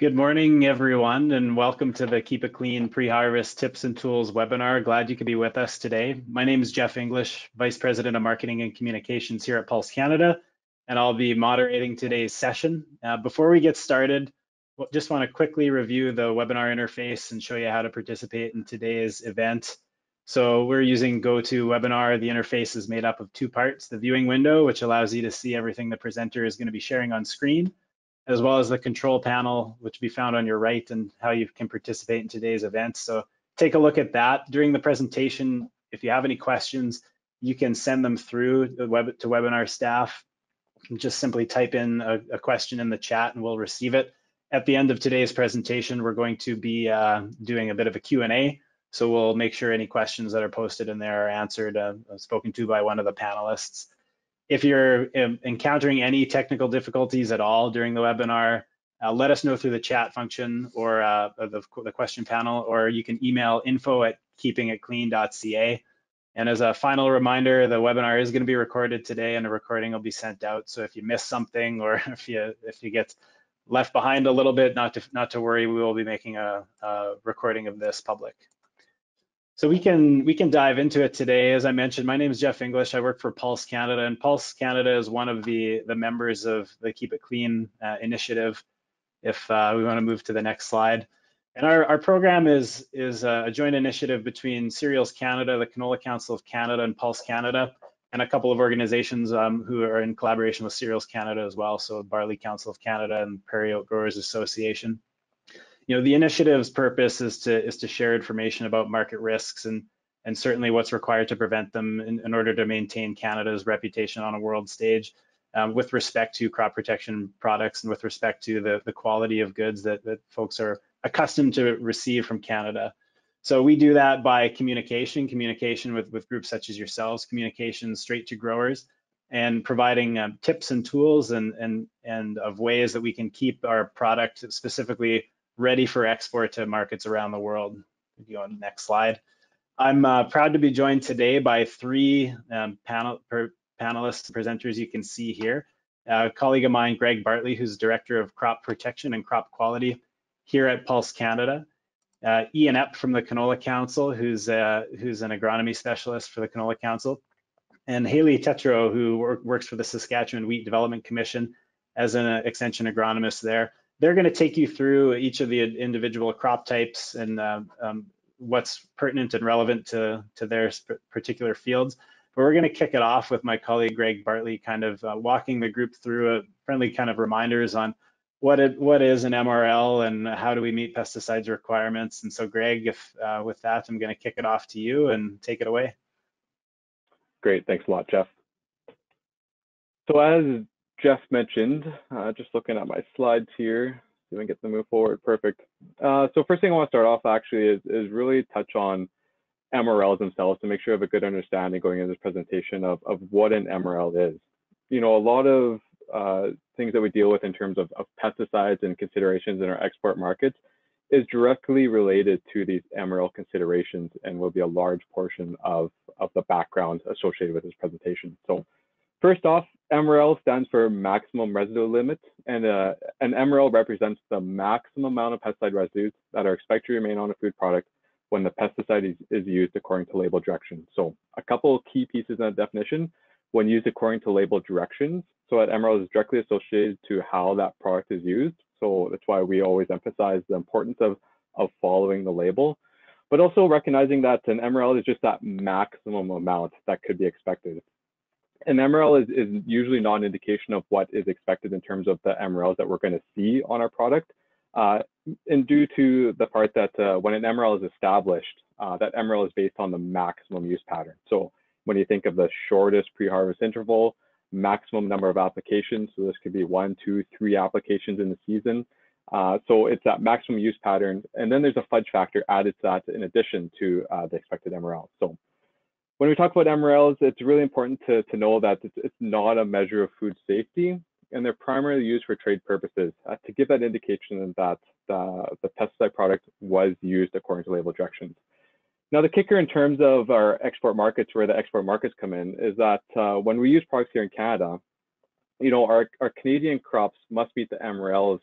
Good morning, everyone, and welcome to the Keep It Clean Pre-Harvest Tips and Tools webinar. Glad you could be with us today. My name is Jeff English, Vice President of Marketing and Communications here at Pulse Canada, and I'll be moderating today's session. Before we get started, just want to quickly review the webinar interface and show you how to participate in today's event. So we're using GoToWebinar. The interface is made up of two parts: the viewing window, which allows you to see everything the presenter is going to be sharing on screen, as well as the control panel, which will be found on your right, and how you can participate in today's event. So take a look at that. During the presentation, if you have any questions, you can send them through to webinar staff. Just simply type in a question in the chat and we'll receive it. At the end of today's presentation, we're going to be doing a bit of a Q&A. So we'll make sure any questions that are posted in there are answered, spoken to by one of the panelists. If you're encountering any technical difficulties at all during the webinar, let us know through the chat function or the question panel, or you can email info@keepingitclean.ca. And as a final reminder, the webinar is going to be recorded today, and a recording will be sent out. So if you miss something, or if you get left behind a little bit, not to worry, we will be making a recording of this public. So we can dive into it today. As I mentioned, my name is Jeff English. I work for Pulse Canada, and Pulse Canada is one of the members of the Keep It Clean initiative. If we want to move to the next slide. And our program is a joint initiative between Cereals Canada, the Canola Council of Canada, and Pulse Canada, and a couple of organizations who are in collaboration with Cereals Canada as well, so Bartley Council of Canada and Tetreault Growers Association. You know, the initiative's purpose is to share information about market risks and certainly what's required to prevent them in order to maintain Canada's reputation on a world stage, with respect to crop protection products and with respect to the quality of goods that folks are accustomed to receive from Canada. So we do that by communication with groups such as yourselves, communication straight to growers, and providing tips and tools and of ways that we can keep our product specifically ready for export to markets around the world. Go on next slide. I'm proud to be joined today by three panelists, presenters you can see here. A colleague of mine, Greg Bartley, who's Director of Crop Protection and Crop Quality here at Pulse Canada. Ian Epp from the Canola Council, who's an agronomy specialist for the Canola Council. And Haley Tetreault, who works for the Saskatchewan Wheat Development Commission as an extension agronomist there. They're going to take you through each of the individual crop types and what's pertinent and relevant to their particular fields. But we're going to kick it off with my colleague Greg Bartley kind of walking the group through a friendly kind of reminders on what is an MRL and how do we meet pesticides requirements. And so Greg, if with that, I'm going to kick it off to you and take it away. Great, thanks a lot, Jeff. So as Jeff mentioned, just looking at my slides here, see if I can get them to move forward. Perfect. So first thing I want to start off actually is really touch on MRLs themselves to make sure I have a good understanding going into this presentation of what an MRL is. You know, a lot of things that we deal with in terms of pesticides and considerations in our export markets is directly related to these MRL considerations and will be a large portion of the background associated with this presentation. So first off, MRL stands for maximum residue limit, and an MRL represents the maximum amount of pesticide residues that are expected to remain on a food product when the pesticide is used according to label directions. So a couple of key pieces in that definition: when used according to label directions, so that MRL is directly associated to how that product is used. So that's why we always emphasize the importance of following the label, but also recognizing that an MRL is just that maximum amount that could be expected. An MRL is usually not an indication of what is expected in terms of the MRLs that we're going to see on our product, and due to the part that when an MRL is established, that MRL is based on the maximum use pattern. So when you think of the shortest pre-harvest interval, maximum number of applications, so this could be 1, 2, 3 applications in the season. So it's that maximum use pattern, and then there's a fudge factor added to that in addition to the expected MRL. So when we talk about MRLs, it's really important to know that it's not a measure of food safety, and they're primarily used for trade purposes to give that indication that the pesticide product was used according to label directions. Now, the kicker in terms of our export markets, where the export markets come in, is that when we use products here in Canada, you know, our Canadian crops must meet the MRLs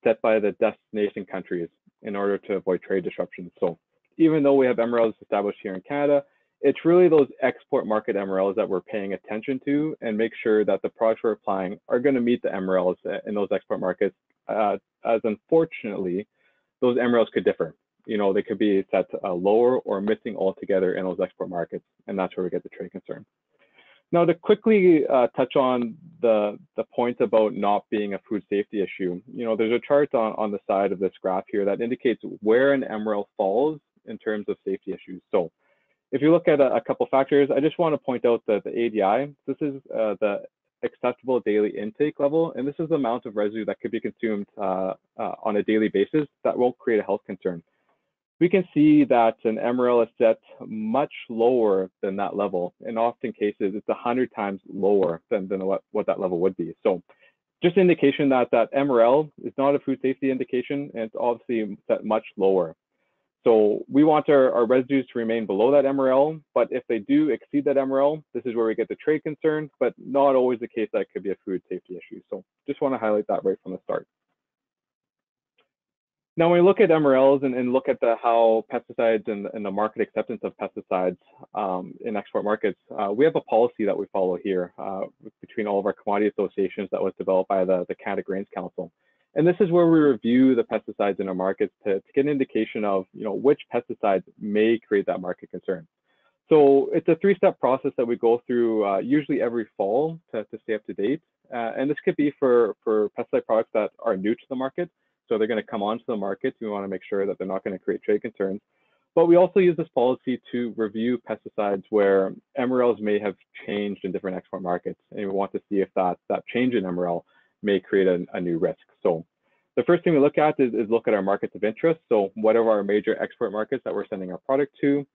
set by the destination countries in order to avoid trade disruptions. So even though we have MRLs established here in Canada, it's really those export market MRLs that we're paying attention to and make sure that the products we're applying are going to meet the MRLs in those export markets, as unfortunately, those MRLs could differ. They could be set lower or missing altogether in those export markets, and that's where we get the trade concern. Now, to quickly touch on the point about not being a food safety issue, there's a chart on the side of this graph here that indicates where an MRL falls in terms of safety issues. So if you look at a couple factors, I just want to point out that the ADI, this is the acceptable daily intake level, and this is the amount of residue that could be consumed on a daily basis that won't create a health concern. We can see that an MRL is set much lower than that level. In often cases, it's 100 times lower than what that level would be. So just indication that MRL is not a food safety indication, and it's obviously set much lower. So we want our residues to remain below that MRL, but if they do exceed that MRL, this is where we get the trade concern, but not always the case that could be a food safety issue. So just want to highlight that right from the start. Now, when we look at MRLs and look at how pesticides and the market acceptance of pesticides in export markets, we have a policy that we follow here between all of our commodity associations that was developed by the Canada Grains Council. And this is where we review the pesticides in our markets to get an indication of which pesticides may create that market concern. So it's a three-step process that we go through usually every fall to stay up to date. And this could be for pesticide products that are new to the market. So they're going to come onto the market. We want to make sure that they're not going to create trade concerns. But we also use this policy to review pesticides where MRLs may have changed in different export markets. And we want to see if that change in MRL may create a new risk. So the first thing we look at is look at our markets of interest. So what are our major export markets that we're sending our product to?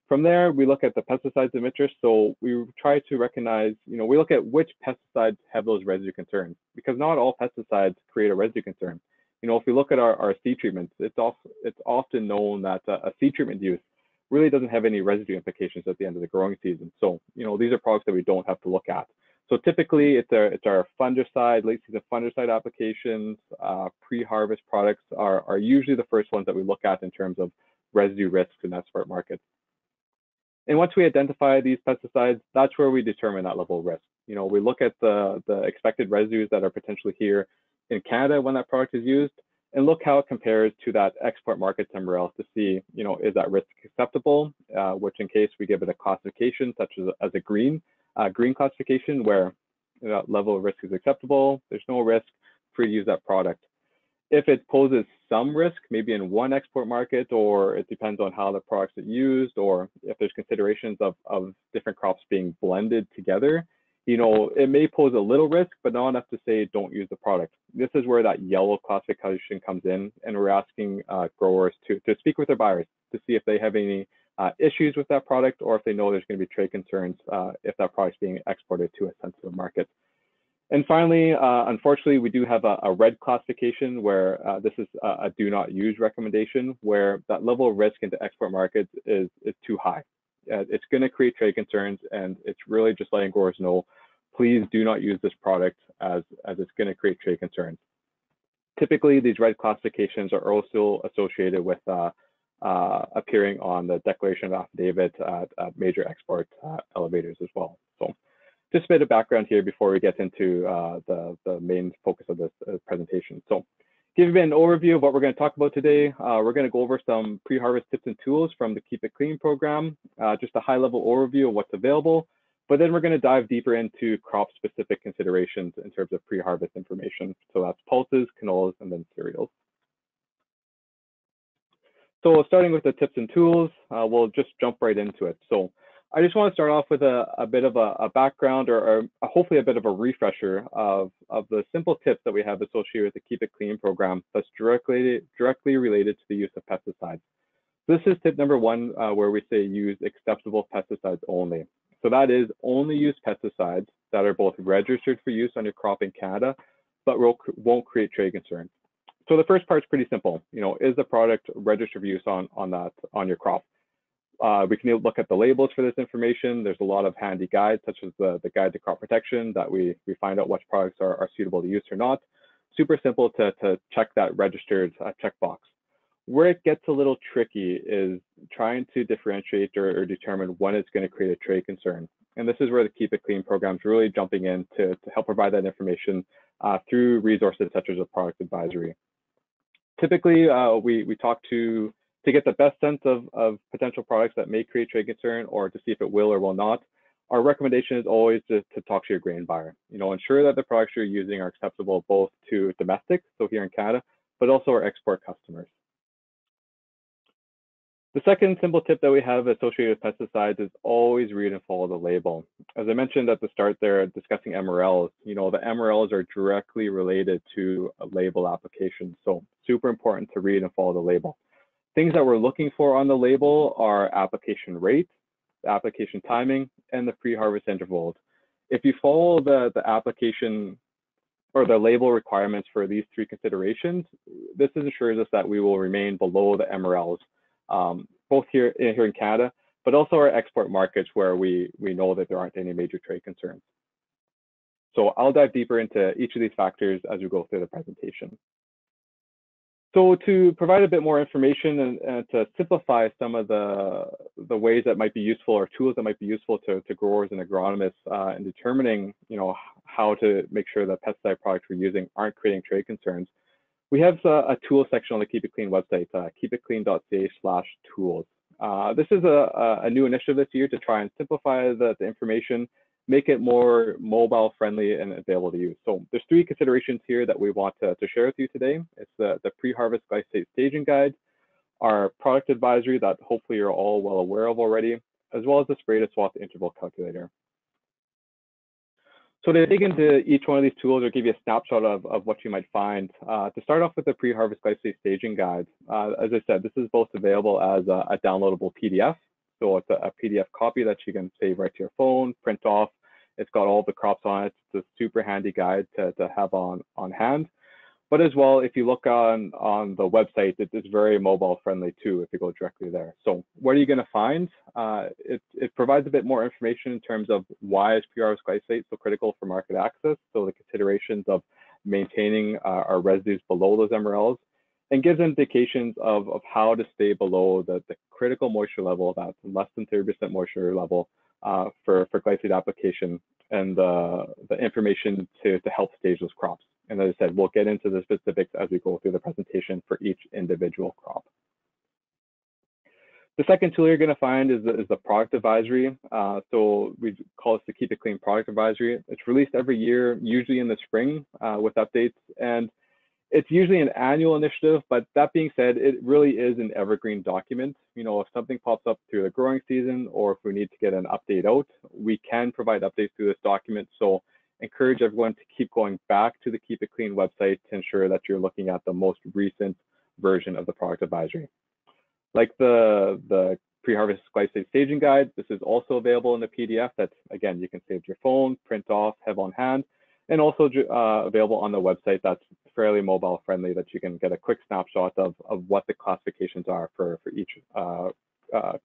From there, we look at the pesticides of interest. So we try to recognize, we look at which pesticides have those residue concerns, because not all pesticides create a residue concern. If we look at our seed treatments, it's often known that a seed treatment use really doesn't have any residue implications at the end of the growing season. So, these are products that we don't have to look at. So typically it's our fungicide, late season fungicide applications, pre-harvest products are usually the first ones that we look at in terms of residue risks in export markets. And once we identify these pesticides, that's where we determine that level of risk. We look at the expected residues that are potentially here in Canada when that product is used, and look how it compares to that export market MRL to see, is that risk acceptable, which in case we give it a classification such as a green classification where that level of risk is acceptable, there's no risk, free to use that product. If it poses some risk, maybe in one export market, or it depends on how the products are used, or if there's considerations of different crops being blended together, it may pose a little risk, but not enough to say don't use the product. This is where that yellow classification comes in, and we're asking growers to speak with their buyers to see if they have any issues with that product, or if they know there's going to be trade concerns if that product's being exported to a sensitive market. And finally, unfortunately, we do have a red classification where this is a do not use recommendation, where that level of risk into export markets is too high. It's going to create trade concerns, and it's really just letting growers know, please do not use this product as it's going to create trade concerns. Typically, these red classifications are also associated with appearing on the declaration of affidavit at major export elevators as well. So just a bit of background here before we get into the main focus of this presentation. So give you an overview of what we're going to talk about today. We're going to go over some pre-harvest tips and tools from the Keep It Clean program, just a high-level overview of what's available, but then we're going to dive deeper into crop-specific considerations in terms of pre-harvest information. So that's pulses, canolas, and then cereals. So starting with the tips and tools, we'll just jump right into it. So I just want to start off with a bit of a background or hopefully a bit of a refresher of the simple tips that we have associated with the Keep It Clean program that's directly related to the use of pesticides. This is tip number one, where we say use acceptable pesticides only. So that is only use pesticides that are both registered for use on your crop in Canada, but won't create trade concerns. So the first part's pretty simple. Is the product registered for use on your crop? We can look at the labels for this information. There's a lot of handy guides, such as the Guide to Crop Protection, that we find out which products are suitable to use or not. super simple to check that registered checkbox. Where it gets a little tricky is trying to differentiate or determine when it's going to create a trade concern. And this is where the Keep It Clean program is really jumping in to help provide that information through resources such as a product advisory. Typically, we talk to get the best sense of potential products that may create trade concern, or to see if it will or will not. Our recommendation is always to talk to your grain buyer. Ensure that the products you're using are acceptable both to domestic, so here in Canada, but also our export customers. The second simple tip that we have associated with pesticides is always read and follow the label. As I mentioned at the start there, discussing MRLs, the MRLs are directly related to a label application. So super important to read and follow the label. Things that we're looking for on the label are application rate, the application timing, and the pre-harvest intervals. If you follow the application or the label requirements for these three considerations, this ensures us that we will remain below the MRLs. Both here in Canada, but also our export markets where we know that there aren't any major trade concerns. So I'll dive deeper into each of these factors as we go through the presentation. So to provide a bit more information and to simplify some of the ways that might be useful, or tools that might be useful to growers and agronomists in determining how to make sure that pesticide products we're using aren't creating trade concerns, we have a tools section on the Keep It Clean website, keepitclean.ca/tools. This is a new initiative this year to try and simplify the information, make it more mobile friendly and available to use. So there's three considerations here that we want to share with you today. It's the pre-harvest glyphosate staging guide, our product advisory that hopefully you're all well aware of already, as well as the spray to swath interval calculator. So to dig into each one of these tools or give you a snapshot of what you might find, to start off with the pre-harvest glyphosate staging guide, as I said, this is both available as a downloadable PDF. So it's a PDF copy that you can save right to your phone, print off. It's got all the crops on it. It's a super handy guide to have on hand. But as well, if you look on the website, it is very mobile friendly too, if you go directly there. So what are you going to find? It provides a bit more information in terms of why is pre-harvest glyphosate so critical for market access. So the considerations of maintaining our residues below those MRLs, and gives indications of how to stay below the critical moisture level, that's less than 30% moisture level for glyphosate application, and the information to help stage those crops. And as I said, we'll get into the specifics as we go through the presentation for each individual crop. The second tool you're going to find is the product advisory. So we call this the Keep It Clean product advisory. It's released every year, usually in the spring with updates. And it's usually an annual initiative, but that being said, it really is an evergreen document. If something pops up through the growing season, or if we need to get an update out, we can provide updates through this document. So encourage everyone to keep going back to the Keep It Clean website to ensure that you're looking at the most recent version of the product advisory. Like the pre-harvest glyphosate staging guide, this is also available in the PDF that, again, you can save to your phone, print off, have on hand, and also available on the website that's fairly mobile friendly, that you can get a quick snapshot of what the classifications are for each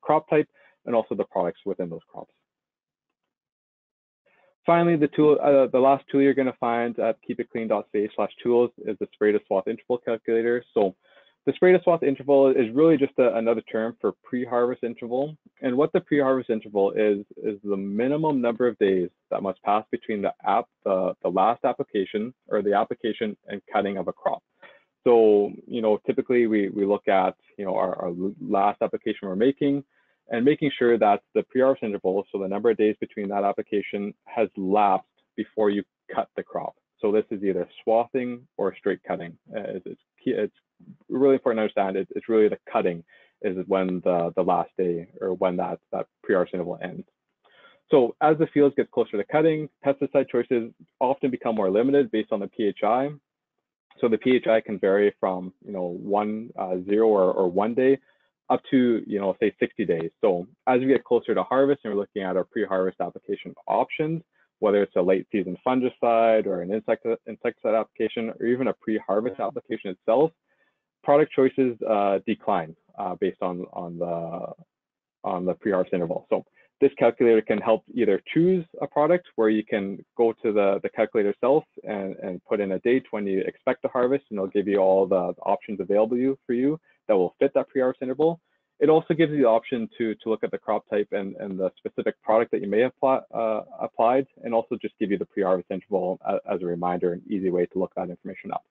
crop type, and also the products within those crops. Finally, the last tool you're going to find at keepitclean.ca/tools is the spray to swath interval calculator. So the spray to swath interval is really just another term for pre-harvest interval. And what the pre-harvest interval is the minimum number of days that must pass between the last application, or the application and cutting of a crop. So, typically we look at, our last application we're making, and making sure that the pre-harvest interval, so the number of days between that application, has lapsed before you cut the crop. So this is either swathing or straight cutting. It's really important to understand. It's really the cutting is when the last day, or when that pre-harvest interval ends. So as the fields get closer to cutting, pesticide choices often become more limited based on the PHI. So the PHI can vary from 0 or 1 day up to, say 60 days. So as we get closer to harvest and we're looking at our pre-harvest application options, whether it's a late season fungicide or an insecticide application, or even a pre-harvest application itself, product choices decline based on the pre-harvest interval. So This calculator can help either choose a product where you can go to the calculator itself and put in a date when you expect to harvest, and it'll give you all the options available for you that will fit that pre-harvest interval. It also gives you the option to look at the crop type and the specific product that you may have applied, and also just give you the pre-harvest interval as a reminder, an easy way to look that information up.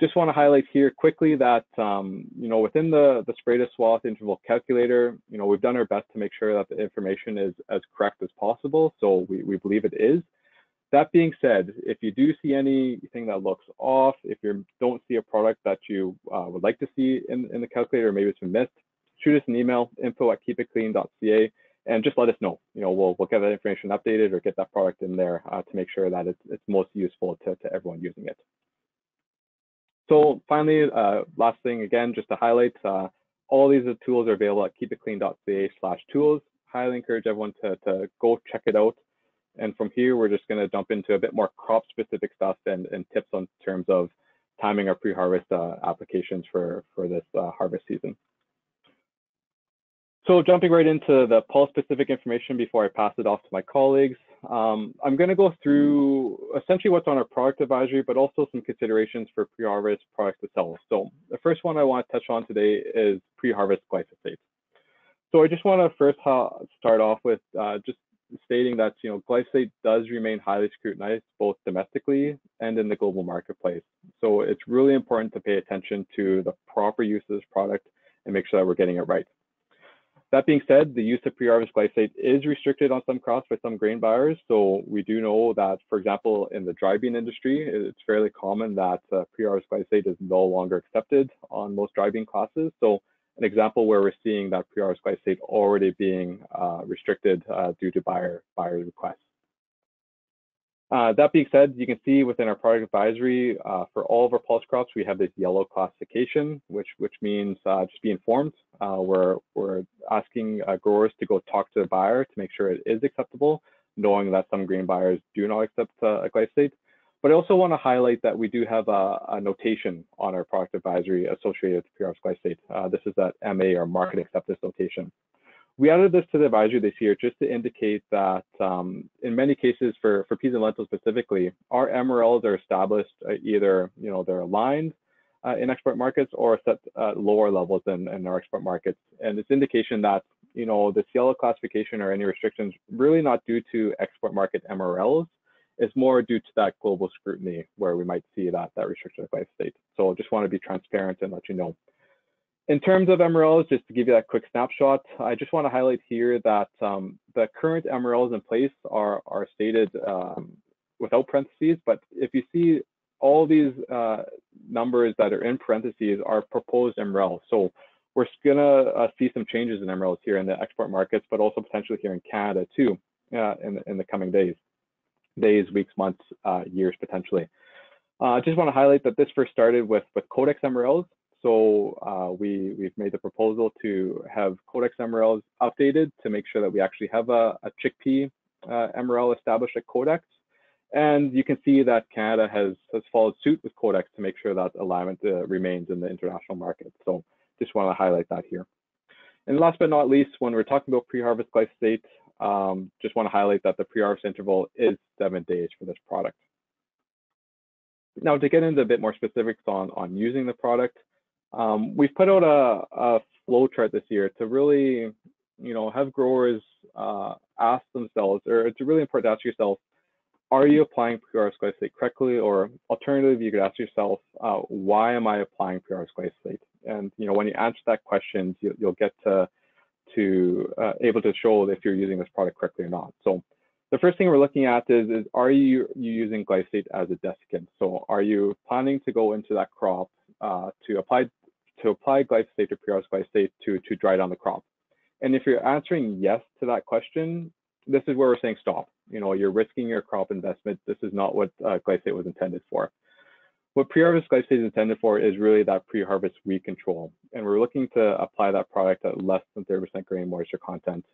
Just want to highlight here quickly that within the spray to swath interval calculator, we've done our best to make sure that the information is as correct as possible. So we believe it is. That being said, if you do see anything that looks off, if you don't see a product that you would like to see in the calculator, or maybe it's been missed, shoot us an email, info@keepitclean.ca, and just let us know. We'll get that information updated or get that product in there to make sure that it's most useful to everyone using it. So finally, last thing again, just to highlight, all these tools are available at keepitclean.ca/tools. Highly encourage everyone to go check it out. And from here, we're just going to jump into a bit more crop-specific stuff and tips on terms of timing our pre-harvest applications for this harvest season. So jumping right into the pulse-specific information before I pass it off to my colleagues, I'm going to go through essentially what's on our product advisory, but also some considerations for pre-harvest products to sell. So the first one I want to touch on today is pre-harvest glyphosate. So I just want to first start off with just stating that glyphosate does remain highly scrutinized both domestically and in the global marketplace. So it's really important to pay attention to the proper use of this product and make sure that we're getting it right. That being said, the use of pre-harvest glyphosate is restricted on some crops by some grain buyers. So we do know that, for example, in the dry bean industry, it's fairly common that pre-harvest glyphosate is no longer accepted on most dry bean classes. So an example where we're seeing that pre-harvest glyphosate already being restricted due to buyer requests. That being said, you can see within our product advisory for all of our pulse crops, we have this yellow classification, which means just be informed. We're asking growers to go talk to the buyer to make sure it is acceptable, knowing that some grain buyers do not accept glyphosate. But I also want to highlight that we do have a notation on our product advisory associated with pre-harvest glyphosate. This is that MA or market acceptance notation. We added this to the advisory this year just to indicate that in many cases for peas and lentils specifically, our MRLs are established either they're aligned in export markets or set at lower levels than in our export markets. And it's indication that this yellow classification or any restrictions really not due to export market MRLs. It's more due to that global scrutiny where we might see that restriction of glyphosate. So just want to be transparent and let you know. In terms of MRLs, just to give you that quick snapshot, I just want to highlight here that the current MRLs in place are stated without parentheses, but if you see all these numbers that are in parentheses are proposed MRLs. So we're gonna see some changes in MRLs here in the export markets, but also potentially here in Canada too in the coming days, weeks, months, years potentially. I just want to highlight that this first started with Codex MRLs. So we've made the proposal to have Codex MRLs updated to make sure that we actually have a chickpea MRL established at Codex. And you can see that Canada has followed suit with Codex to make sure that alignment remains in the international market. So just want to highlight that here. And last but not least, when we're talking about pre-harvest glyphosate, just want to highlight that the pre-harvest interval is 7 days for this product. Now, to get into a bit more specifics on using the product, we've put out a flow chart this year to really, have growers ask themselves, or it's really important to ask yourself, are you applying pre-harvest glyphosate correctly? Or alternatively, you could ask yourself, why am I applying pre-harvest glyphosate? And when you answer that question, you'll get to able to show if you're using this product correctly or not. So the first thing we're looking at is are you using glyphosate as a desiccant? So are you planning to go into that crop to apply glyphosate or pre-harvest glyphosate to dry down the crop? And if you're answering yes to that question, this is where we're saying stop. You're risking your crop investment. This is not what glyphosate was intended for. What pre-harvest glyphosate is intended for is really that pre-harvest weed control. And we're looking to apply that product at less than 30% grain moisture content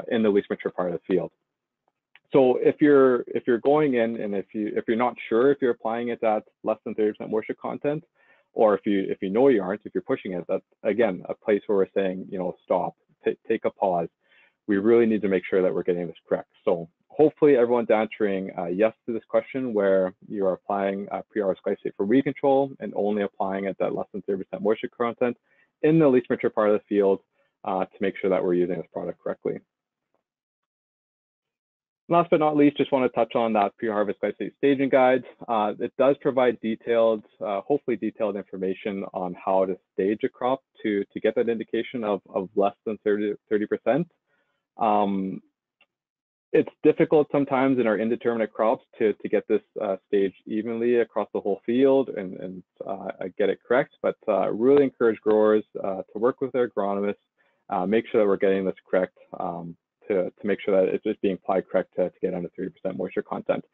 in the least mature part of the field. So if you're going in and if you're not sure if you're applying it at less than 30% moisture content, or if you know you aren't, if you're pushing it, that's again a place where we're saying stop, take a pause, we really need to make sure that we're getting this correct. So hopefully everyone's answering yes to this question, where you are applying pre-harvest glyphosate for weed control and only applying it at less than 30% moisture content in the least mature part of the field to make sure that we're using this product correctly. Last but not least, just want to touch on that pre-harvest glyphosate staging guide. It does provide detailed, hopefully detailed information on how to stage a crop to get that indication of less than 30%. It's difficult sometimes in our indeterminate crops to get this staged evenly across the whole field and get it correct, but really encourage growers to work with their agronomists, make sure that we're getting this correct, to make sure that it's just being applied correct to get under 30% moisture content.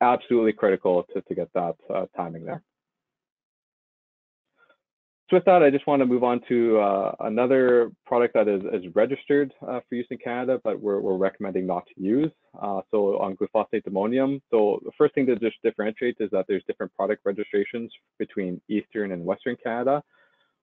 Absolutely critical to get that timing there. So with that, I just want to move on to another product that is registered for use in Canada, but we're recommending not to use. So on glyphosate ammonium. So the first thing to just differentiate is that there's different product registrations between Eastern and Western Canada.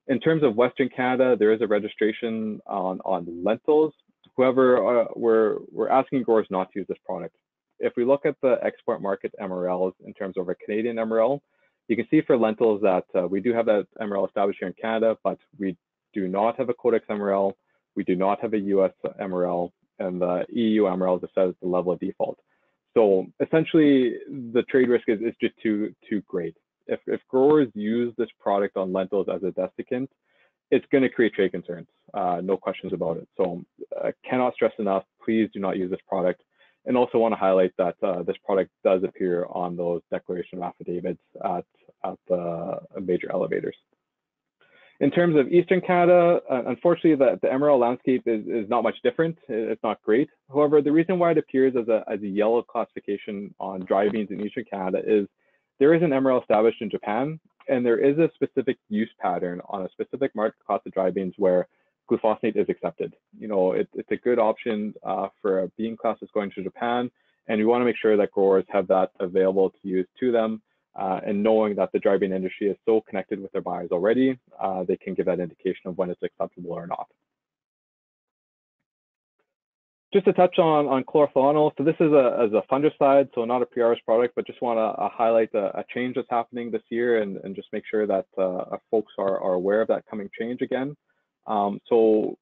In terms of Western Canada, there is a registration on lentils. However, we're asking growers not to use this product. If we look at the export market MRLs in terms of a Canadian MRL, you can see for lentils that we do have that MRL established here in Canada, but we do not have a Codex MRL, we do not have a US MRL, and the EU MRL is set at the level of default. So essentially, the trade risk is just too great. If growers use this product on lentils as a desiccant, it's going to create trade concerns, no questions about it. So I cannot stress enough, please do not use this product. And also want to highlight that this product does appear on those declaration of affidavits at the major elevators. In terms of Eastern Canada, unfortunately, the MRL landscape is not much different. It's not great. However, the reason why it appears as a yellow classification on dry beans in Eastern Canada is there is an MRL established in Japan, and there is a specific use pattern on a specific market class of dry beans where glyphosate is accepted. You know, it's a good option for a bean class that's going to Japan, and we want to make sure that growers have that available to use to them. And knowing that the dry bean industry is so connected with their buyers already, they can give that indication of when it's acceptable or not. Just to touch on chlorothalonil, so this is a fungicide, so not a pre-harvest product, but just want to highlight a change that's happening this year and just make sure that folks are aware of that coming change again. So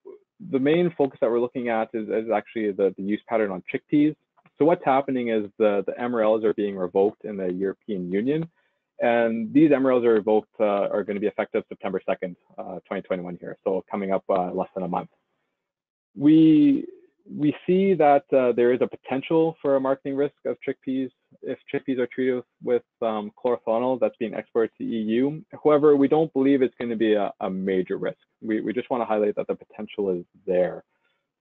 the main focus that we're looking at is actually the use pattern on chickpeas. So what's happening is the MRLs are being revoked in the European Union, and these MRLs are revoked are going to be effective September 2nd, 2021 here, so coming up less than a month. We see that there is a potential for a marketing risk of chickpeas if chickpeas are treated with chlorothalonil that's being exported to the EU. However, we don't believe it's going to be a major risk. We just want to highlight that the potential is there.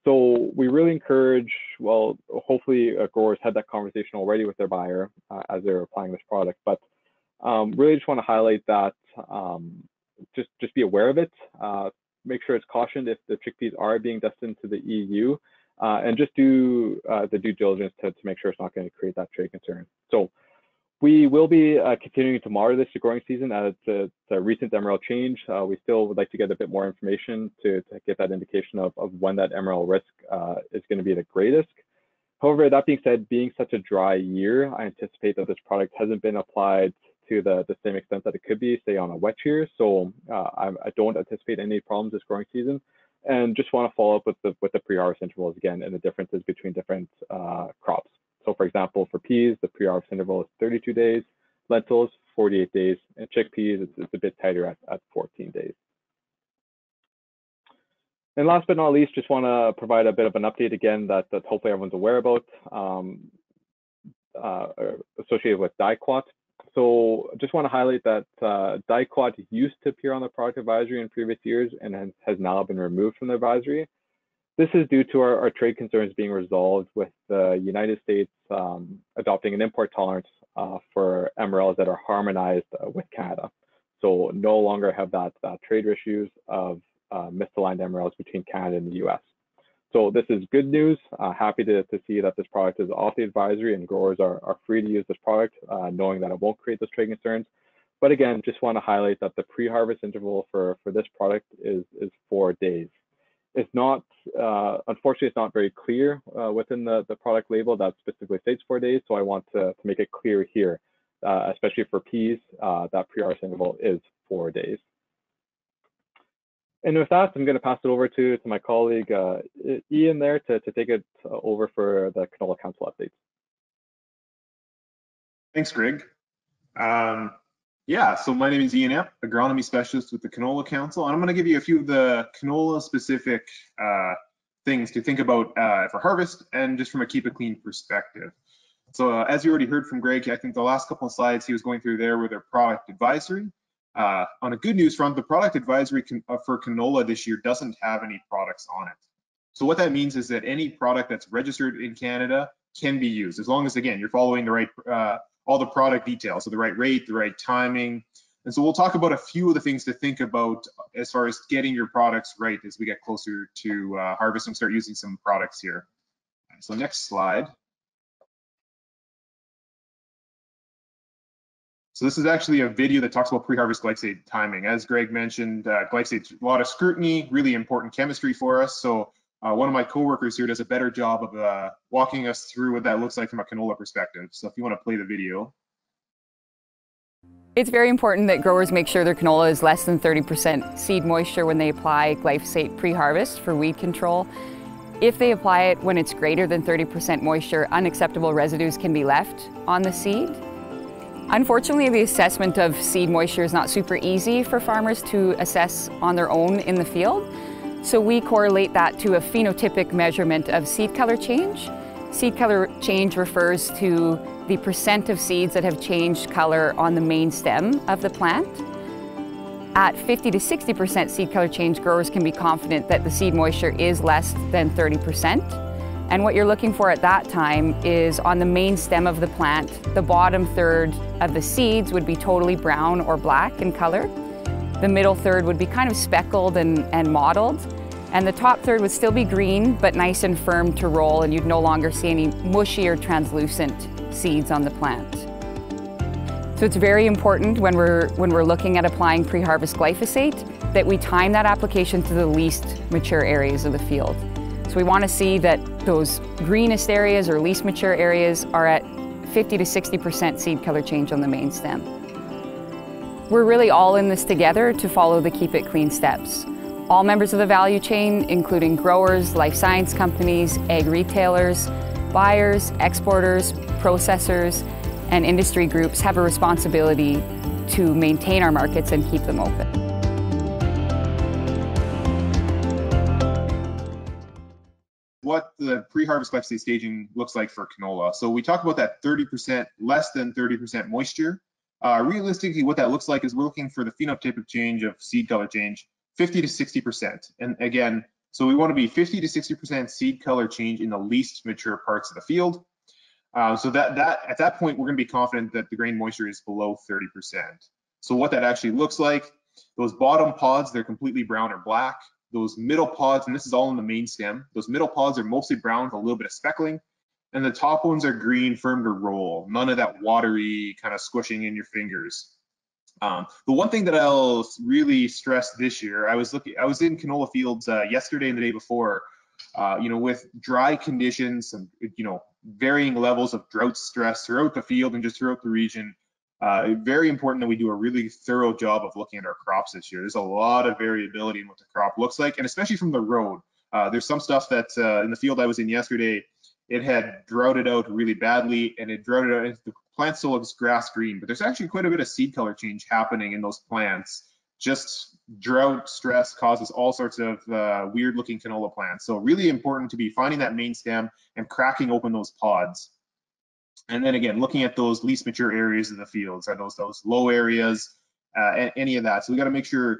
So we really encourage, well, hopefully growers had that conversation already with their buyer as they're applying this product, but really just want to highlight that just be aware of it. Make sure it's cautioned if the chickpeas are being destined to the EU, and just do the due diligence to make sure it's not going to create that trade concern. So we will be continuing to monitor this growing season as the recent MRL change. We still would like to get a bit more information to get that indication of when that MRL risk is going to be the greatest. However, that being said, being such a dry year, I anticipate that this product hasn't been applied to the same extent that it could be, say, on a wet year. So I don't anticipate any problems this growing season. And just want to follow up with the pre-harvest intervals again and the differences between different crops. So for example, for peas, the pre-harvest interval is 32 days, lentils, 48 days, and chickpeas, it's a bit tighter at 14 days. And last but not least, just want to provide a bit of an update again that hopefully everyone's aware about, associated with dicot. So just want to highlight that dicot used to appear on the product advisory in previous years and has now been removed from the advisory. This is due to our trade concerns being resolved with the United States adopting an import tolerance for MRLs that are harmonized with Canada. So no longer have that trade issues of misaligned MRLs between Canada and the US. So this is good news. Happy to see that this product is off the advisory and growers are free to use this product, knowing that it won't create those trade concerns. But again, just want to highlight that the pre-harvest interval for this product is 4 days. It's not, unfortunately, it's not very clear within the product label that specifically states 4 days. So I want to make it clear here, especially for peas, that pre-harvest interval is 4 days. And with that, I'm going to pass it over to my colleague Ian there to take it over for the Canola Council updates. Thanks, Greg. Yeah, so my name is Ian Epp, agronomy specialist with the Canola Council, and I'm going to give you a few of the canola specific things to think about for harvest and just from a keep it clean perspective. So as you already heard from Greg, I think the last couple of slides he was going through there were their product advisory. On a good news front, the product advisory for canola this year doesn't have any products on it. So what that means is that any product that's registered in Canada can be used, as long as, again, you're following the right all the product details, so the right rate, the right timing. And so we'll talk about a few of the things to think about as far as getting your products right as we get closer to harvest and start using some products here. So next slide. So this is actually a video that talks about pre-harvest glyphosate timing. As Greg mentioned, glyphosate's a lot of scrutiny, really important chemistry for us. So one of my coworkers here does a better job of walking us through what that looks like from a canola perspective. So if you want to play the video. It's very important that growers make sure their canola is less than 30% seed moisture when they apply glyphosate pre-harvest for weed control. If they apply it when it's greater than 30% moisture, unacceptable residues can be left on the seed. Unfortunately, the assessment of seed moisture is not super easy for farmers to assess on their own in the field. So we correlate that to a phenotypic measurement of seed color change. Seed color change refers to the percent of seeds that have changed color on the main stem of the plant. At 50 to 60% seed color change, growers can be confident that the seed moisture is less than 30%. And what you're looking for at that time is on the main stem of the plant, the bottom third of the seeds would be totally brown or black in color. The middle third would be kind of speckled and mottled. And the top third would still be green, but nice and firm to roll, and you'd no longer see any mushy or translucent seeds on the plant. So it's very important when we're looking at applying pre-harvest glyphosate that we time that application to the least mature areas of the field. So we want to see that those greenest areas or least mature areas are at 50 to 60% seed color change on the main stem. We're really all in this together to follow the Keep It Clean steps. All members of the value chain, including growers, life science companies, ag retailers, buyers, exporters, processors, and industry groups have a responsibility to maintain our markets and keep them open. What the pre-harvest glyphosate staging looks like for canola. So we talk about that 30%, less than 30% moisture. Realistically, what that looks like is we're looking for the phenotypic change of seed color change, 50 to 60%. And again, so we want to be 50 to 60% seed color change in the least mature parts of the field. So that at that point, we're going to be confident that the grain moisture is below 30%. So what that actually looks like, those bottom pods, they're completely brown or black. Those middle pods, and this is all in the main stem, those middle pods are mostly brown with a little bit of speckling. And the top ones are green, firm to roll. None of that watery kind of squishing in your fingers. The one thing that I'll really stress this year, I was in canola fields yesterday and the day before, with dry conditions and varying levels of drought stress throughout the field and just throughout the region. Very important that we do a really thorough job of looking at our crops this year. There's a lot of variability in what the crop looks like, and especially from the road. There's some stuff that in the field I was in yesterday, it had droughted out really badly, and it droughted out. The plant still looks grass green, but there's actually quite a bit of seed color change happening in those plants. Just drought stress causes all sorts of weird looking canola plants. So really important to be finding that main stem and cracking open those pods. And then again, looking at those least mature areas of the fields, are those low areas, any of that. So we got to make sure,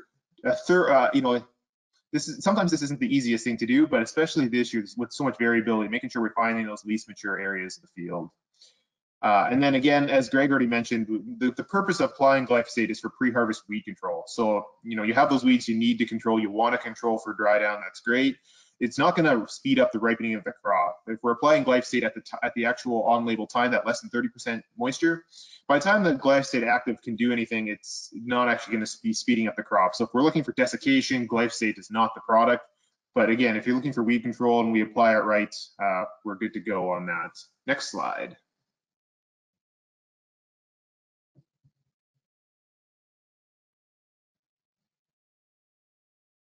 sometimes this isn't the easiest thing to do, but especially this year with so much variability, making sure we're finding those least mature areas of the field. And then again, as Greg already mentioned, the purpose of applying glyphosate is for pre-harvest weed control. So, you have those weeds you need to control, you want to control for dry down, that's great. It's not going to speed up the ripening of the crop. If we're applying glyphosate at the actual on-label time, that less than 30% moisture, by the time the glyphosate active can do anything, it's not actually going to be speeding up the crop. So if we're looking for desiccation, glyphosate is not the product. But again, if you're looking for weed control and we apply it right, we're good to go on that. Next slide.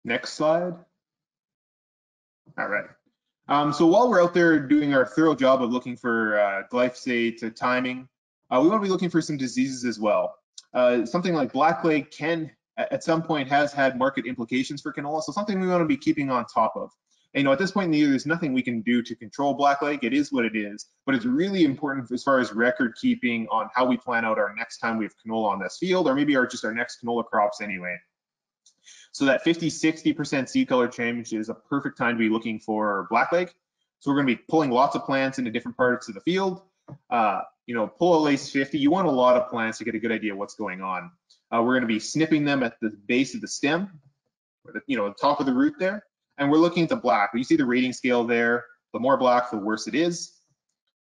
Next slide. All right. So while we're out there doing our thorough job of looking for glyphosate timing, we want to be looking for some diseases as well. Something like blackleg can, at some point, has had market implications for canola, so something we want to be keeping on top of. And, at this point in the year, there's nothing we can do to control blackleg. It is what it is, but it's really important as far as record keeping on how we plan out our next time we have canola on this field, or maybe just our next canola crops anyway. So that 50–60% seed color change is a perfect time to be looking for blackleg. So we're going to be pulling lots of plants into different parts of the field. Pull at least 50. You want a lot of plants to get a good idea of what's going on. We're going to be snipping them at the base of the stem, or the top of the root there, and we're looking at the black. You see the rating scale there. The more black, the worse it is.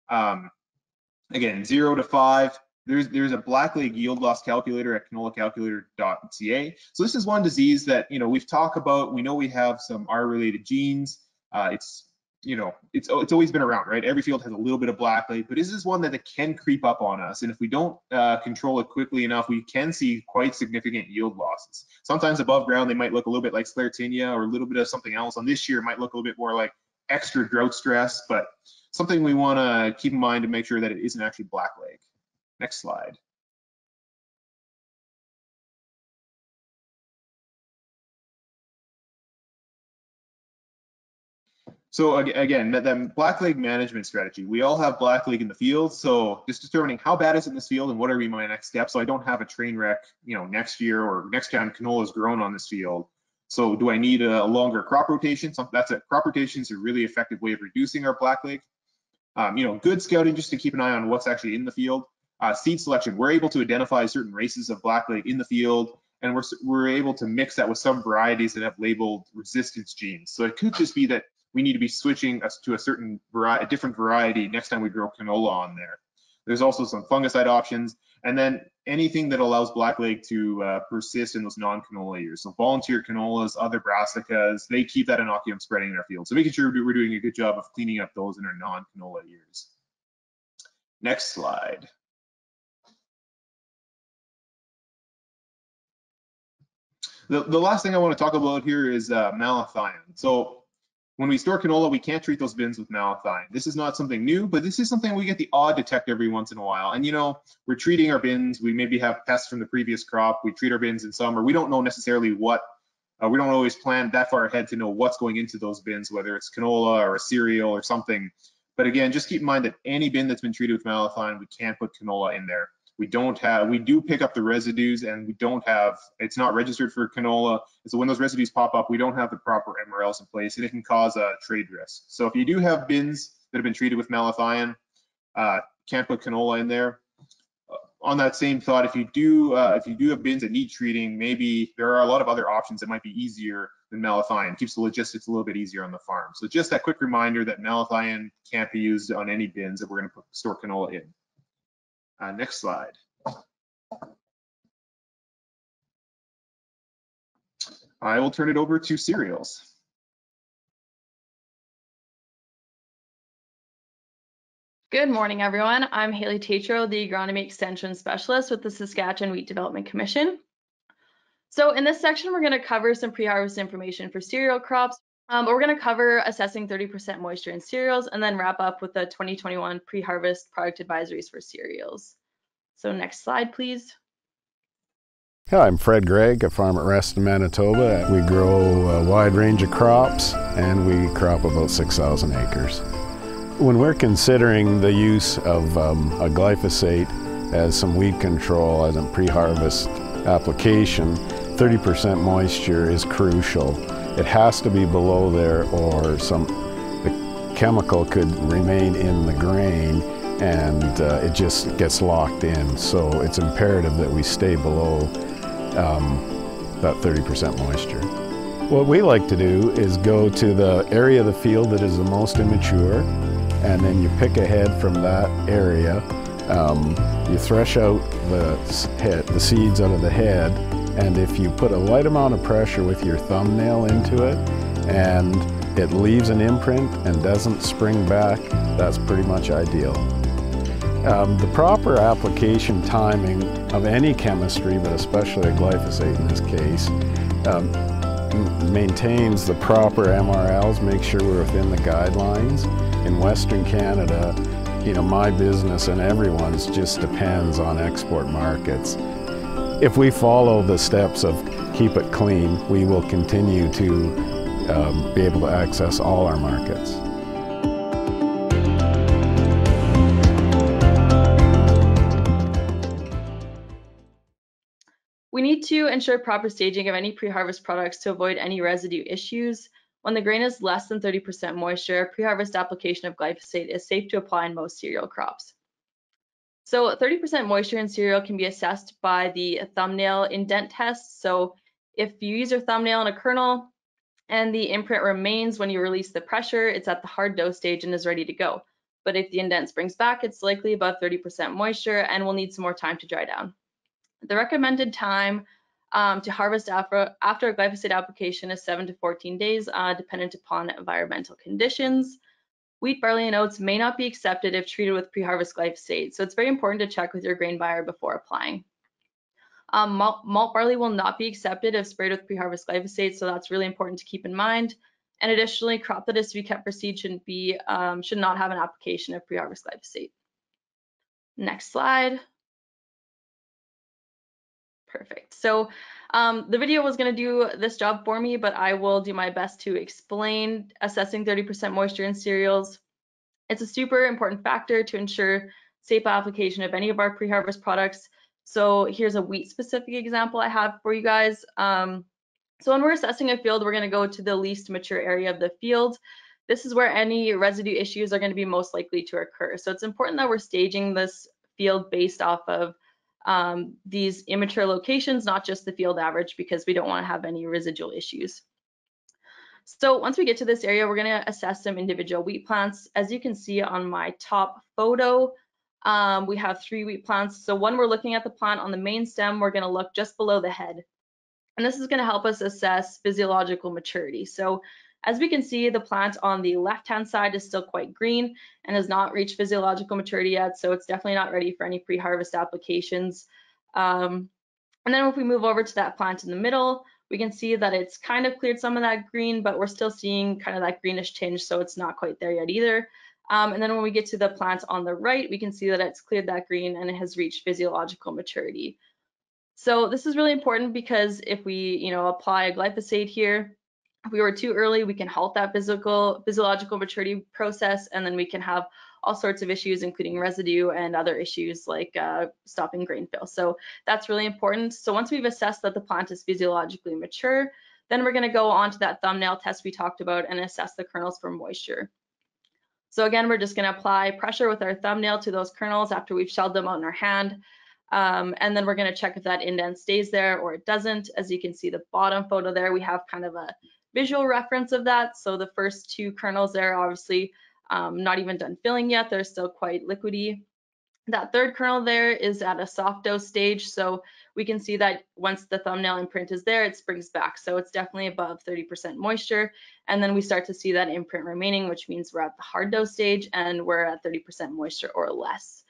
Again, 0 to 5. There's a blackleg yield loss calculator at canolacalculator.ca. So this is one disease that we've talked about. We know we have some R-related genes. It's always been around, right? Every field has a little bit of blackleg, but this is one that can creep up on us. And if we don't control it quickly enough, we can see quite significant yield losses. Sometimes above ground, they might look a little bit like sclerotinia or a little bit of something else. On this year, it might look a little bit more like extra drought stress, but something we want to keep in mind to make sure that it isn't actually blackleg. Next slide. So again, that blackleg management strategy. We all have blackleg in the field, so just determining how bad is it in this field and what are my next steps, so I don't have a train wreck, next year or next time canola is grown on this field. So do I need a longer crop rotation? Crop rotation is a really effective way of reducing our blackleg. Good scouting just to keep an eye on what's actually in the field. Seed selection, we're able to identify certain races of blackleg in the field, and we're able to mix that with some varieties that have labeled resistance genes. So it could just be that we need to be switching to a different variety next time we grow canola on there. There's also some fungicide options, and then anything that allows blackleg to persist in those non-canola years. So volunteer canolas, other brassicas, they keep that inoculum spreading in our field. So making sure we're doing a good job of cleaning up those in our non-canola years. Next slide. The last thing I want to talk about here is malathion. So when we store canola, we can't treat those bins with malathion. This is not something new, but this is something we get the odd detect every once in a while. And we're treating our bins. We maybe have pests from the previous crop. We treat our bins in summer. We don't know necessarily what. We don't always plan that far ahead to know what's going into those bins, whether it's canola or a cereal or something. But again, just keep in mind that any bin that's been treated with malathion, we can't put canola in there. We do pick up the residues, and it's not registered for canola. So when those residues pop up, we don't have the proper MRLs in place, and it can cause a trade risk. So if you do have bins that have been treated with malathion, can't put canola in there. On that same thought, if you do have bins that need treating, maybe there are a lot of other options that might be easier than malathion. It keeps the logistics a little bit easier on the farm. So just that quick reminder that malathion can't be used on any bins that we're going to store canola in. Next slide. I will turn it over to cereals. Good morning, everyone. I'm Haley Tetreault, the Agronomy Extension Specialist with the Saskatchewan Wheat Development Commission. So in this section, we're going to cover some pre-harvest information for cereal crops. But we're going to cover assessing 30% moisture in cereals and then wrap up with the 2021 pre-harvest product advisories for cereals. So next slide, please. Hi, I'm Fred Gregg, a farm at Reston, Manitoba. We grow a wide range of crops and we crop about 6,000 acres. When we're considering the use of a glyphosate as some weed control as a pre-harvest application, 30% moisture is crucial. It has to be below there or the chemical could remain in the grain and it just gets locked in. So it's imperative that we stay below that 30% moisture. What we like to do is go to the area of the field that is the most immature, and then you pick a head from that area. You thresh out the seeds out of the head, and if you put a light amount of pressure with your thumbnail into it and it leaves an imprint and doesn't spring back, that's pretty much ideal. The proper application timing of any chemistry, but especially a glyphosate in this case, maintains the proper MRLs, make sure we're within the guidelines. In Western Canada, you know, my business and everyone's just depends on export markets. If we follow the steps of keep it clean, we will continue to be able to access all our markets. We need to ensure proper staging of any pre-harvest products to avoid any residue issues. When the grain is less than 30% moisture, pre-harvest application of glyphosate is safe to apply in most cereal crops. So 30% moisture in cereal can be assessed by the thumbnail indent test. So if you use your thumbnail in a kernel and the imprint remains when you release the pressure, it's at the hard dough stage and is ready to go. But if the indent springs back, it's likely above 30% moisture and will need some more time to dry down. The recommended time to harvest after a glyphosate application is 7 to 14 days, dependent upon environmental conditions. Wheat, barley, and oats may not be accepted if treated with pre-harvest glyphosate, so it's very important to check with your grain buyer before applying. Malt barley will not be accepted if sprayed with pre-harvest glyphosate, so that's really important to keep in mind. And additionally, crop that is to be kept for seed should not have an application of pre-harvest glyphosate. Next slide. Perfect. So the video was going to do this job for me, but I will do my best to explain assessing 30% moisture in cereals. It's a super important factor to ensure safe application of any of our pre-harvest products. So here's a wheat specific example I have for you guys. So when we're assessing a field, we're going to go to the least mature area of the field. This is where any residue issues are going to be most likely to occur. So it's important that we're staging this field based off of these immature locations, not just the field average, because we don't want to have any residual issues. So once we get to this area, we're going to assess some individual wheat plants. As you can see on my top photo, we have 3 wheat plants. So when we're looking at the plant on the main stem, we're going to look just below the head. And this is going to help us assess physiological maturity. So as we can see, the plant on the left-hand side is still quite green and has not reached physiological maturity yet, so it's definitely not ready for any pre-harvest applications. And then if we move over to that plant in the middle, we can see that it's kind of cleared some of that green, but we're still seeing kind of that greenish tinge, so it's not quite there yet either. And then when we get to the plant on the right, we can see that it's cleared that green and it has reached physiological maturity. So this is really important because if we, apply a glyphosate here, if we were too early, we can halt that physiological maturity process, and then we can have all sorts of issues, including residue and other issues like stopping grain fill. So that's really important. So once we've assessed that the plant is physiologically mature, then we're going to go on to that thumbnail test we talked about and assess the kernels for moisture. So again, we're just going to apply pressure with our thumbnail to those kernels after we've shelled them out in our hand. And then we're going to check if that indent stays there or it doesn't. As you can see, the bottom photo there, we have kind of a visual reference of that. So the first 2 kernels there, obviously not even done filling yet. They're still quite liquidy. That 3rd kernel there is at a soft dough stage. So we can see that once the thumbnail imprint is there, it springs back. So it's definitely above 30% moisture. And then we start to see that imprint remaining, which means we're at the hard dough stage and we're at 30% moisture or less.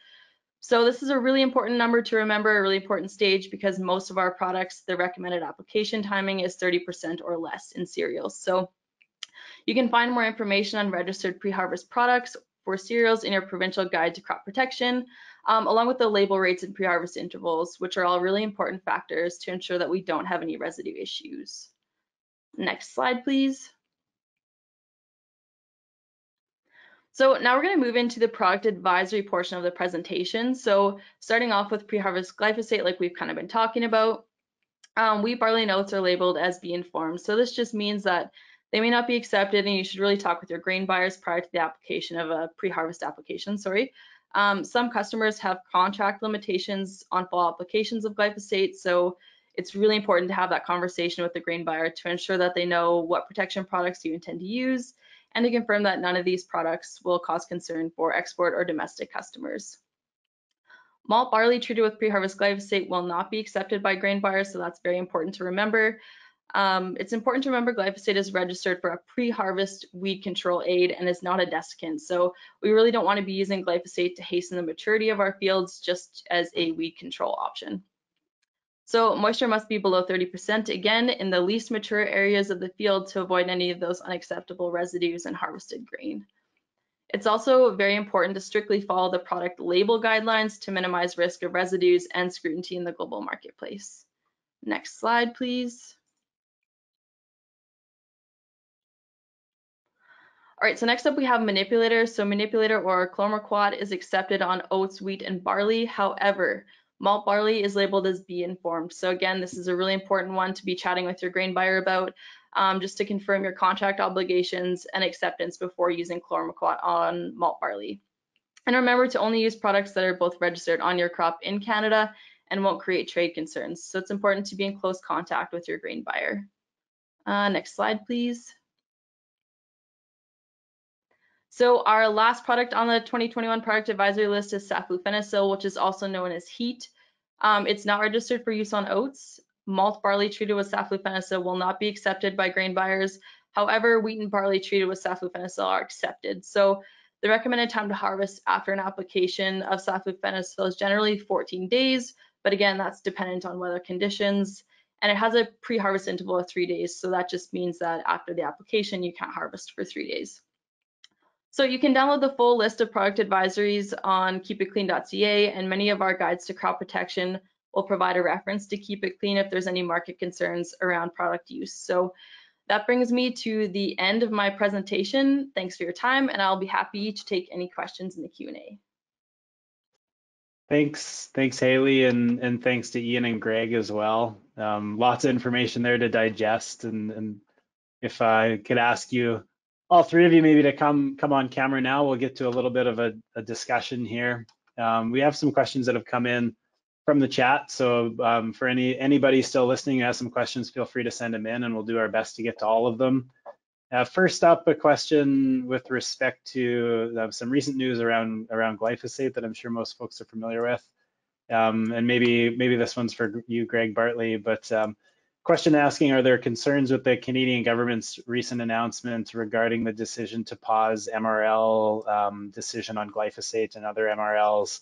So this is a really important number to remember, a really important stage, because most of our products, the recommended application timing is 30% or less in cereals. So you can find more information on registered pre-harvest products for cereals in your provincial guide to crop protection, along with the label rates and pre-harvest intervals, which are all really important factors to ensure that we don't have any residue issues. Next slide, please. So now we're going to move into the product advisory portion of the presentation. So starting off with pre-harvest glyphosate, like we've kind of been talking about, wheat, barley, and oats are labeled as be informed. So this just means that they may not be accepted, and you should really talk with your grain buyers prior to the application of a pre-harvest application. Some customers have contract limitations on fall applications of glyphosate, so it's really important to have that conversation with the grain buyer to ensure that they know what protection products you intend to use, and to confirm that none of these products will cause concern for export or domestic customers. Malt barley treated with pre-harvest glyphosate will not be accepted by grain buyers, so that's very important to remember. It's important to remember glyphosate is registered for a pre-harvest weed control aid and is not a desiccant. So we really don't want to be using glyphosate to hasten the maturity of our fields, just as a weed control option. So moisture must be below 30%, again, in the least mature areas of the field to avoid any of those unacceptable residues in harvested grain. It's also very important to strictly follow the product label guidelines to minimize risk of residues and scrutiny in the global marketplace. Next slide, please. All right, so next up we have manipulator. So manipulator or chlormequat is accepted on oats, wheat, and barley. However, malt barley is labeled as B informed. So again, this is a really important one to be chatting with your grain buyer about, just to confirm your contract obligations and acceptance before using chlormequat on malt barley. And remember to only use products that are both registered on your crop in Canada and won't create trade concerns. So it's important to be in close contact with your grain buyer. Next slide, please. So our last product on the 2021 product advisory list is saflufenicil, which is also known as HEAT. It's not registered for use on oats. Malt barley treated with saflufenicil will not be accepted by grain buyers. However, wheat and barley treated with saflufenicil are accepted. So the recommended time to harvest after an application of saflufenicil is generally 14 days, but again, that's dependent on weather conditions. And it has a pre-harvest interval of 3 days. So that just means that after the application, you can't harvest for 3 days. So you can download the full list of product advisories on keepitclean.ca, and many of our guides to crop protection will provide a reference to Keep It Clean if there's any market concerns around product use. So that brings me to the end of my presentation. Thanks for your time, and I'll be happy to take any questions in the Q&A. Thanks, Haley, and thanks to Ian and Greg as well. Lots of information there to digest, and if I could ask you, all three of you, maybe to come on camera now, we'll get to a little bit of a discussion here. We have some questions that have come in from the chat, so for anybody still listening who has some questions, feel free to send them in, and we'll do our best to get to all of them. First up, a question with respect to some recent news around glyphosate that I'm sure most folks are familiar with, and maybe this one's for you, Greg Bartley, but question asking, are there concerns with the Canadian government's recent announcement regarding the decision to pause MRL decision on glyphosate and other MRLs?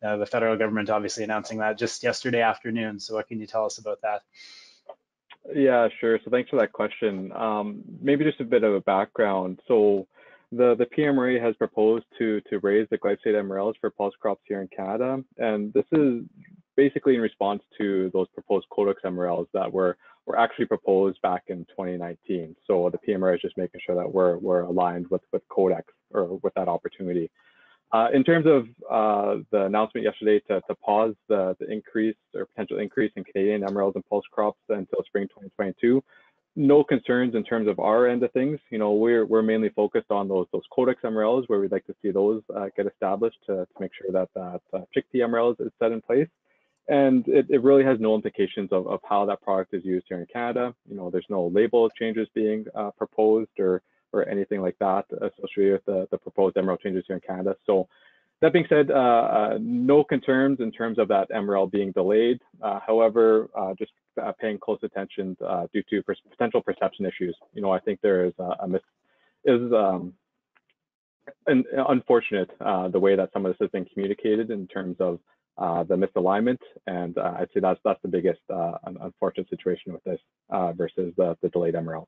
The federal government obviously announcing that just yesterday afternoon. So what can you tell us about that? Yeah, sure. So thanks for that question. Maybe just a bit of a background. So the PMRA has proposed to raise the glyphosate MRLs for pulse crops here in Canada, and this is basically in response to those proposed Codex MRLs that were actually proposed back in 2019. So the PMRA is just making sure that we're aligned with Codex or with that opportunity. In terms of the announcement yesterday to pause the increase or potential increase in Canadian MRLs and pulse crops until spring 2022, no concerns in terms of our end of things. You know, we're mainly focused on those Codex MRLs where we'd like to see those get established to make sure that chickpea MRL is set in place. And it really has no implications of how that product is used here in Canada. You know, there's no label changes being proposed or anything like that associated with the proposed MRL changes here in Canada. So that being said, no concerns in terms of that MRL being delayed. However, just paying close attention due to potential perception issues. You know, I think there is unfortunate the way that some of this has been communicated in terms of the misalignment, and I'd say that's the biggest unfortunate situation with this versus the delayed MRL.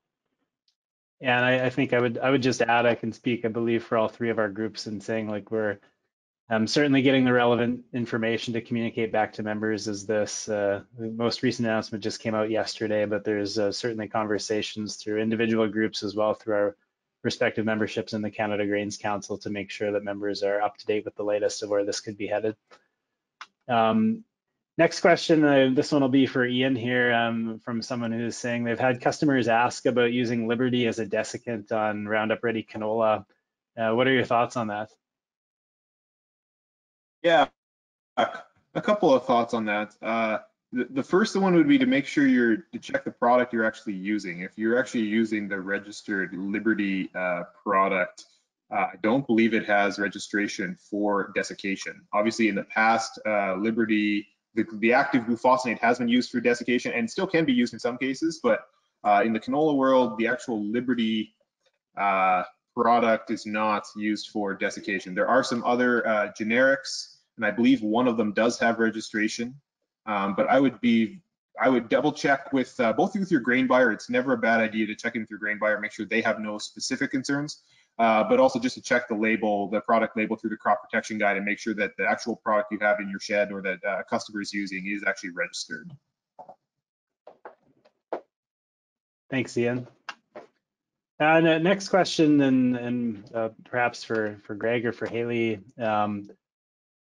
Yeah, and I think I would just add, I can speak, I believe, for all three of our groups in saying, like, we're certainly getting the relevant information to communicate back to members as this the most recent announcement just came out yesterday, but there's certainly conversations through individual groups as well through our respective memberships in the Canada Grains Council to make sure that members are up to date with the latest of where this could be headed. Next question, this one will be for Ian here, from someone who's saying they've had customers ask about using Liberty as a desiccant on Roundup Ready canola. What are your thoughts on that? Yeah, a couple of thoughts on that. The first one would be to make sure to check the product you're actually using. If you're actually using the registered Liberty product, I don't believe it has registration for desiccation. Obviously, in the past, Liberty, the active glufosinate has been used for desiccation and still can be used in some cases, but In the canola world, the actual Liberty product is not used for desiccation. There are some other generics, and I believe one of them does have registration. But I would double check with both with your grain buyer. It's never a bad idea to check in with your grain buyer, make sure they have no specific concerns, but also just to check the label, the product label through the crop protection guide, and make sure that the actual product you have in your shed or that a customer is using is actually registered. Thanks, Ian. Next question, and perhaps for Greg or for Haley,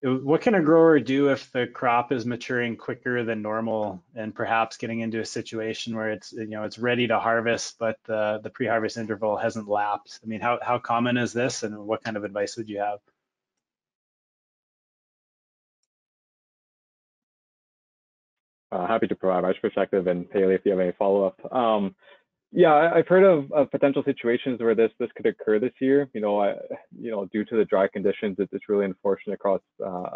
what can a grower do if the crop is maturing quicker than normal and perhaps getting into a situation where it's it's ready to harvest, but the pre-harvest interval hasn't lapsed? I mean, how common is this, and what kind of advice would you have? Happy to provide my perspective, and Haley, if you have any follow-up. Yeah, I've heard of potential situations where this could occur this year. Due to the dry conditions, it's really unfortunate across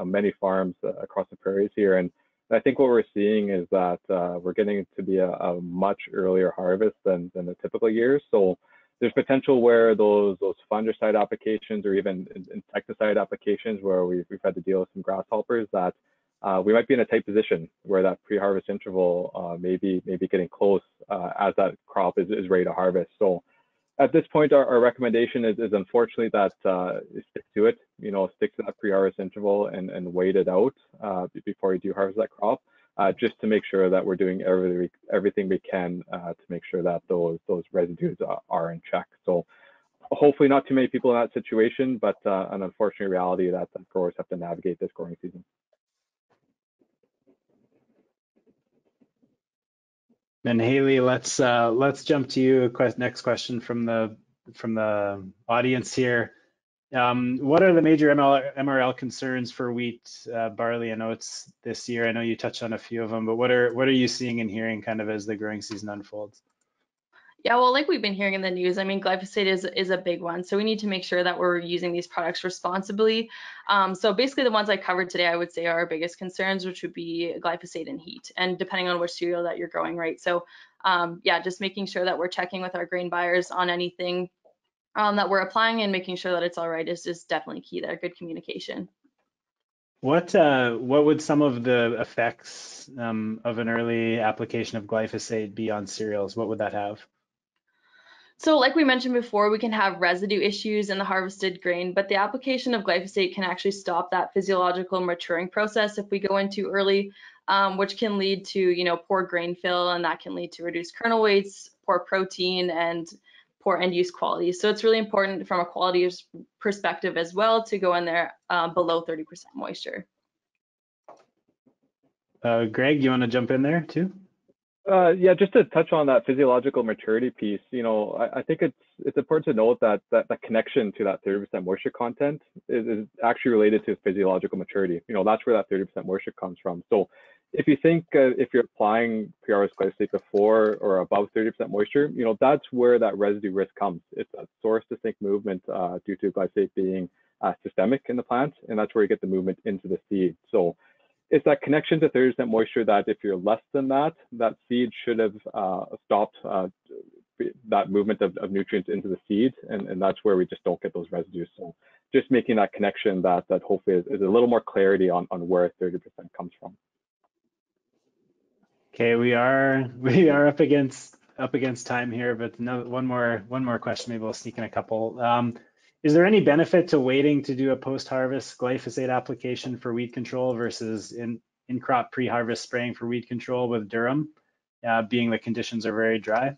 many farms across the prairies here. And I think what we're seeing is that we're getting to be a much earlier harvest than the typical years. So there's potential where those fungicide applications or even insecticide applications where we've had to deal with some grasshoppers, that we might be in a tight position where that pre-harvest interval may be getting close as that crop is ready to harvest. So at this point, our recommendation is unfortunately that stick to it, stick to that pre-harvest interval and wait it out before you do harvest that crop, just to make sure that we're doing everything we can to make sure that those residues are in check. So hopefully not too many people in that situation, but an unfortunate reality that growers have to navigate this growing season. And Haley, let's jump to you. Next question from the audience here. What are the major MRL concerns for wheat, barley? I know it's this year. I know you touched on a few of them, but what are you seeing and hearing kind of as the growing season unfolds? Yeah, well, like we've been hearing in the news, I mean, glyphosate is a big one. So we need to make sure that we're using these products responsibly. So basically the ones I covered today, I would say are our biggest concerns, which would be glyphosate and heat, and depending on which cereal that you're growing, right? So yeah, just making sure that we're checking with our grain buyers on anything that we're applying and making sure that it's all right is definitely key there. Good communication. What would some of the effects of an early application of glyphosate be on cereals? What would that have? So like we mentioned before, we can have residue issues in the harvested grain, but the application of glyphosate can actually stop that physiological maturing process if we go in too early, which can lead to, poor grain fill, and that can lead to reduced kernel weights, poor protein, and poor end use quality. So it's really important from a quality perspective as well to go in there below 30% moisture. Greg, you want to jump in there too? Yeah, just to touch on that physiological maturity piece, I think it's important to note that that connection to that 30% moisture content is actually related to physiological maturity. That's where that 30% moisture comes from. So if you think if you're applying pre-harvest glyphosate before or above 30% moisture, that's where that residue risk comes. It's a source distinct movement due to glyphosate being systemic in the plant, and that's where you get the movement into the seed. So it's that connection to 30% moisture that if you're less than that, that seed should have stopped that movement of nutrients into the seed, and that's where we just don't get those residues. So just making that connection that hopefully is a little more clarity on where 30% comes from. Okay, we are up against time here, but one more question. Maybe we'll sneak in a couple. Is there any benefit to waiting to do a post-harvest glyphosate application for weed control versus in-crop pre-harvest spraying for weed control with durum, being the conditions are very dry?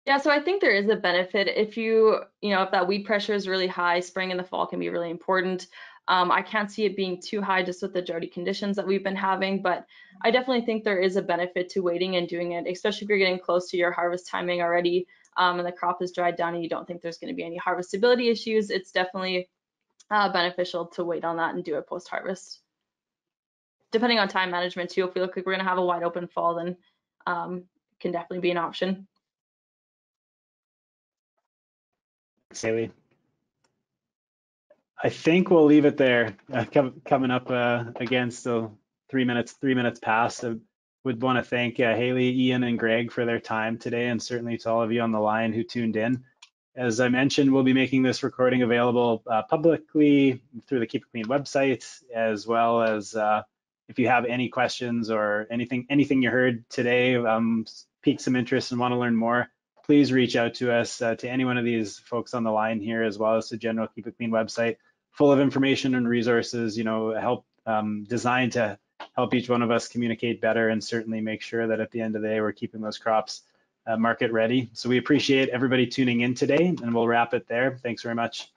Yeah, so I think there is a benefit if if that weed pressure is really high, spraying in the fall can be really important. I can't see it being too high just with the droughty conditions that we've been having, but I definitely think there is a benefit to waiting and doing it, especially if you're getting close to your harvest timing already and the crop is dried down and you don't think there's going to be any harvestability issues. It's definitely beneficial to wait on that and do it post-harvest. Depending on time management too, if we look like we're going to have a wide open fall, then it can definitely be an option. Haley, I think we'll leave it there. Coming up again, so 3 minutes past. would want to thank Haley, Ian, and Greg for their time today, and certainly to all of you on the line who tuned in. As I mentioned, we'll be making this recording available publicly through the Keep It Clean website, as well as if you have any questions or anything you heard today piqued some interest and want to learn more, please reach out to us, to any one of these folks on the line here, as well as the general Keep It Clean website, full of information and resources, help designed to help each one of us communicate better and certainly make sure that at the end of the day, we're keeping those crops market ready. So we appreciate everybody tuning in today, and we'll wrap it there. Thanks very much.